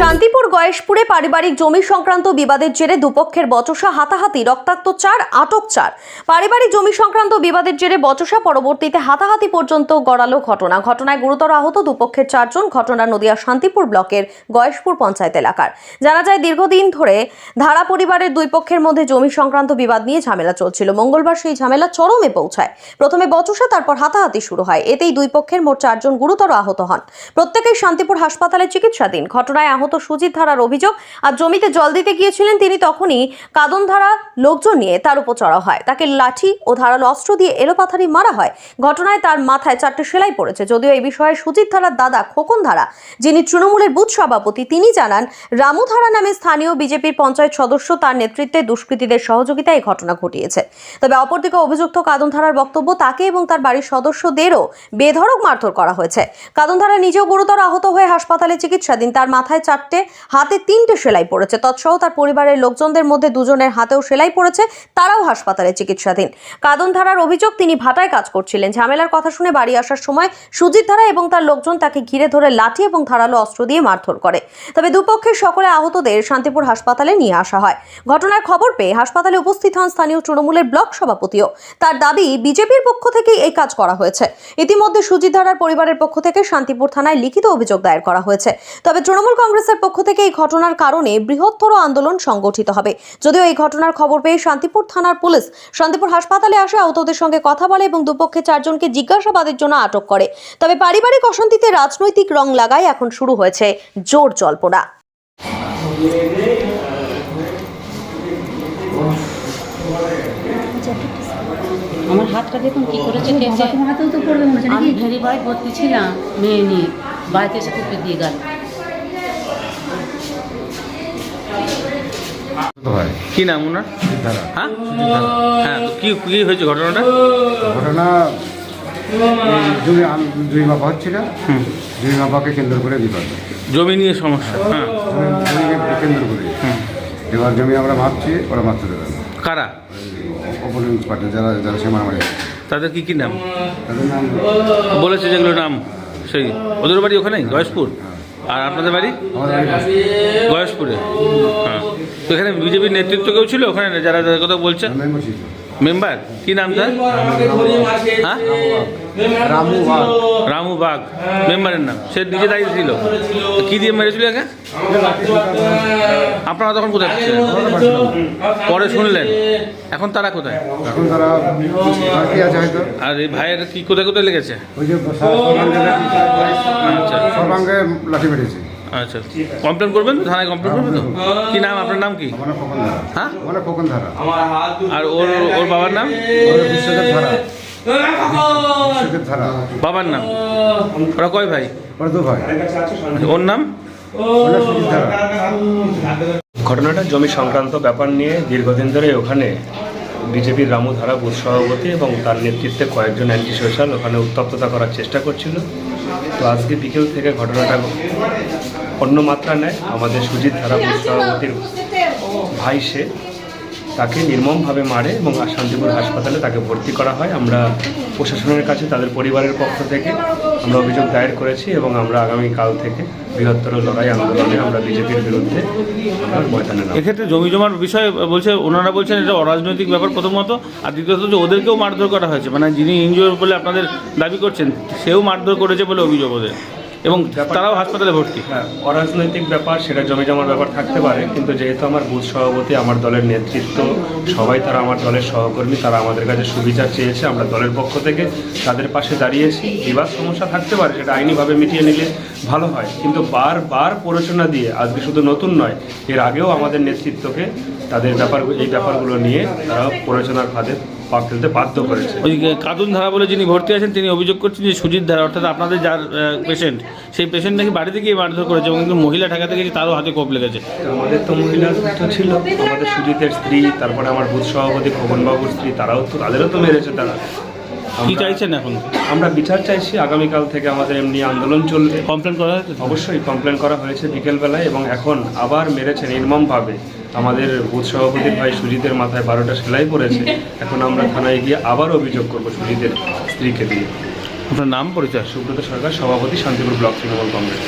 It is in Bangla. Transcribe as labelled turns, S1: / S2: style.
S1: শান্তিপুর গয়েশপুরে পারিবারিক জমি সংক্রান্ত বিবাদের জেরে দুপক্ষের বচসা, হাতাহাতি, রক্তাক্ত 4, আটক 4। পারিবারিক জমি সংক্রান্ত বিবাদের জেরে বচসা, পরবর্তীতে হাতাহাতি পর্যন্ত গড়ালো ঘটনায় গুরুতর আহত দুপক্ষের 4 জন। ঘটনা নদিয়া শান্তিপুর ব্লকের গয়েশপুর পঞ্চায়েত এলাকার। জানা যায়, দীর্ঘদিন ধরে ধারা পরিবারের দুই পক্ষের মধ্যে জমি সংক্রান্ত বিবাদ নিয়ে ঝামেলা চলছিল। মঙ্গলবার সেই ঝামেলা চরমে পৌঁছায়। প্রথমে বচসা, তারপর হাতাহাতি শুরু হয়। এতেই দুই পক্ষের মোট 4 জন গুরুতর আহত হন। প্রত্যেকেই শান্তিপুর হাসপাতালে চিকিৎসাধীন। ঘটনায় আহত সুজিত ধারার অভিযোগ, আর জমিতে জল দিতে গিয়েছিলেন তিনি, তখনই কাদন ধারা লোকজন নিয়ে তার উপর চড়া হয়। তাকে লাঠি ও ধারালো অস্ত্র দিয়ে এলোপাথারি মারা হয়। ঘটনায় তার মাথায় 4টে সেলাই পড়েছে। যদিও এই বিষয়ে সুজিত ধারার দাদা খোকন ধারা, যিনি তৃণমূলের বুথ সভাপতি, তিনি জানান, রামু ধারা নামে স্থানীয় বিজেপির পঞ্চায়েত সদস্য, তার নেতৃত্বে দুষ্কৃতীদের সহযোগিতায় এই ঘটনা ঘটিয়েছে। তবে অপরদিকে অভিযুক্ত কাদন ধারার বক্তব্য, তাকে এবং তার বাড়ির সদস্যদেরও বেধড়ক মারধর করা হয়েছে। কাদন ধারা নিজেও গুরুতর আহত হয়ে হাসপাতালে চিকিৎসাধীন। তার মাথায় 4টে, হাতে 3টে সেলাই পড়েছে। তৎসহ তার পরিবারের লোকজনদের মধ্যে 2 জনের হাতেও সেলাই পড়েছে, তারাও হাসপাতালে চিকিৎসাধীন। কাদন ধারার অভিযোগ, তিনি ভাটায় কাজ করছিলেন। ঝামেলার কথা শুনে বাড়ি আসার সময় সুজিত ধারা এবং তার লোকজন তাকে ঘিরে ধরে লাঠি এবং ধারালো অস্ত্র দিয়ে মারধর করে। তবে দুপক্ষের সকলে আহতদের শান্তিপুর হাসপাতালে নিয়ে আসা হয়। ঘটনার খবর পেয়ে হাসপাতালে উপস্থিত হন স্থানীয় তৃণমূলের ব্লক সভাপতিও। তার দাবি, বিজেপির পক্ষ থেকেই এই কাজ করা হয়েছে। ইতিমধ্যে সুজিত ধারার পরিবারের পক্ষ থেকে শান্তিপুর থানায় লিখিত অভিযোগ দায়ের করা হয়েছে। তবে তৃণমূল কংগ্রেসের পক্ষ থেকে এই ঘটনার কারণে বৃহত্তর আন্দোলন সংগঠিত হবে। যদিও এই ঘটনার খবর পেয়ে শান্তিপুর থানার পুলিশ শান্তিপুর হাসপাতালে আসে, আহতদের সঙ্গে কথা বলে এবং দুপক্ষের 4 জনকে জিজ্ঞাসাবাদের জন্য আটক করে। তবে পারিবারিক অশান্তিতে রাজনৈতিক রং লাগায় এখন শুরু হয়েছে জোর জল্পনা।
S2: আমার হাতটা দেখুন কি করেছে, আমি ভেরিফাই করতেছিলাম, মেয়ে নিয়ে বাড়িতে এসে কুপে দিয়ে গেল।
S3: কি নাম ওনার? হ্যাঁ হ্যাঁ, তো কি কি হয়েছে ঘটনাটা?
S4: ঘটনা জমি মাপা হচ্ছিল, জমি মাপাকে কেন্দ্র করে বিবাদ,
S3: জমি নিয়ে সমস্যা। হ্যাঁ,
S4: জমিকে কেন্দ্র করে এবার জমি আমরা মাপছি, ওরা মাপতে দেবে না।
S3: কারা?
S4: অপোনেন্ট পার্টি যারা যারা সে মারামারি,
S3: তাদের কি কি নাম
S4: তাদের নাম
S3: বলেছে? যেগুলো নাম, সেই ওদের বাড়ি ওখানেই গয়েশপুর, আর আপনাদের বাড়ি
S4: আমাদের বাড়ি
S3: গয়েশপুরে। হ্যাঁ, তো এখানে বিজেপির নেতৃত্ব কেউ ছিল ওখানে, যারা যাদের কথা বলছেন?
S4: মেম্বার ছিল।
S3: মেম্বার কি নাম তার? হ্যাঁ, রামু বাগ মেম্বারের নাম। সে নিজে দায়িত্ব ছিল। কি দিয়ে মেরেছিল একে? আপনারা তখন কোথায় ছিলেন? পরে শুনলেন। এখন তারা কোথায়?
S4: এখন তারা আছে হয়তো।
S3: আর এই ভাইয়ের কি কোথায় কোথায় লেগেছে?
S4: ওই যে
S3: আচ্ছা
S4: সর্বাঙ্গে লাঠি মেরেছে।
S3: আচ্ছা, কমপ্লেন করবেন তো? থানায় কমপ্লেন করবেন তো? কি নাম আপনার? নাম কি?
S4: আমার খোকন ধারা।
S3: হ্যাঁ,
S4: আমার খোকন ধারা।
S3: আর ওর ওর বাবার নাম?
S4: বিশ্বদেব ধারা। বিশ্বদেব ধারা
S3: বাবার নাম? ওরা কয় ভাই?
S4: ওরা 2 ভাই।
S3: ওর নাম?
S4: ওরা সুজিত ধারা।
S5: ঘটনাটা জমি সংক্রান্ত ব্যাপার নিয়ে দীর্ঘদিন ধরে ওখানে বিজেপির রামু ধারা বুথ সভাপতি এবং তার নেতৃত্বে কয়েকজন অ্যান্টি সোশ্যাল ওখানে উত্তপ্ততা করার চেষ্টা করছিল। তো আজকে বিকেল থেকে ঘটনাটা অন্য মাত্রা নেয়। আমাদের সুজিত ধারা বুথ সভাপতির ভাই, সে তাকে নির্মমভাবে মারে এবং শান্তিপুর হাসপাতালে তাকে ভর্তি করা হয়। আমরা প্রশাসনের কাছে তাদের পরিবারের পক্ষ থেকে আমরা অভিযোগ দায়ের করেছি এবং আমরা আগামীকাল থেকে বৃহত্তর লড়াই আন্দোলনে আমরা বিজেপির বিরুদ্ধে আমরা ময়দানে নামব।
S3: এক্ষেত্রে জমি জমার বিষয়ে বলছে, ওনারা বলছেন এটা অরাজনৈতিক ব্যাপার প্রথমত, আর দ্বিতীয়ত যে ওদেরকেও মারধর করা হয়েছে, মানে যিনি ইনজিওর বলে আপনাদের দাবি করছেন সেও মারধর করেছে বলে অভিযোগ ওদের, এবং তারাও হাসপাতালে ভর্তি।
S5: হ্যাঁ, অরাজনৈতিক ব্যাপার, সেটা জমি জমার ব্যাপার থাকতে পারে, কিন্তু যেহেতু আমার বুথ সভাপতি, আমার দলের নেতৃত্ব সবাই তারা আমার দলের সহকর্মী, তারা আমাদের কাছে সুবিচার চেয়েছে, আমরা দলের পক্ষ থেকে তাদের পাশে দাঁড়িয়েছি। বিবাদ সমস্যা থাকতে পারে, সেটা আইনিভাবে মিটিয়ে নিলে ভালো হয়, কিন্তু বারবার প্ররোচনা দিয়ে, আজকে শুধু নতুন নয়, এর আগেও আমাদের নেতৃত্বকে তাদের এই ব্যাপারগুলো নিয়ে তারা প্ররোচনার ফাঁদে পা ফেলতে বাধ্য করেছে।
S3: ওই কাদুন ধারা বলে যিনি ভর্তি আছেন, তিনি অভিযোগ করছেন যে সুজিত ধারা, অর্থাৎ আপনাদের যার পেশেন্ট, সেই পেশেন্ট নাকি বাড়িতে গিয়ে মারধর করেছে এবং মহিলা ঠেকাতে গেছে, তারও হাতে কোপ লেগেছে।
S5: আমাদের তো মহিলা তো ছিল, আমাদের সুজিতের স্ত্রী, তারপরে আমার বুথ সভাপতি খোকনবাবুর স্ত্রী, তাদেরও তো মেরেছে। তারা
S3: কি চাইছেন এখন?
S5: আমরা বিচার চাইছি। আগামীকাল থেকে আমাদের এমনি আন্দোলন চলবে।
S3: কমপ্লেন করা হয়েছে?
S5: অবশ্যই কমপ্লেন করা হয়েছে বিকেলবেলায়, এবং এখন আবার মেরেছে নির্মমভাবে। আমাদের বুথ সভাপতির ভাই সুজিতের মাথায় 12টা সেলাই পড়েছে। এখন আমরা থানায় গিয়ে আবার অভিযোগ করবো সুজিতের স্ত্রীকে দিয়ে।
S3: আপনার নাম পরিচয়?
S5: সুব্রত সরকার, সভাপতি, শান্তিপুর ব্লক তৃণমূল কংগ্রেস।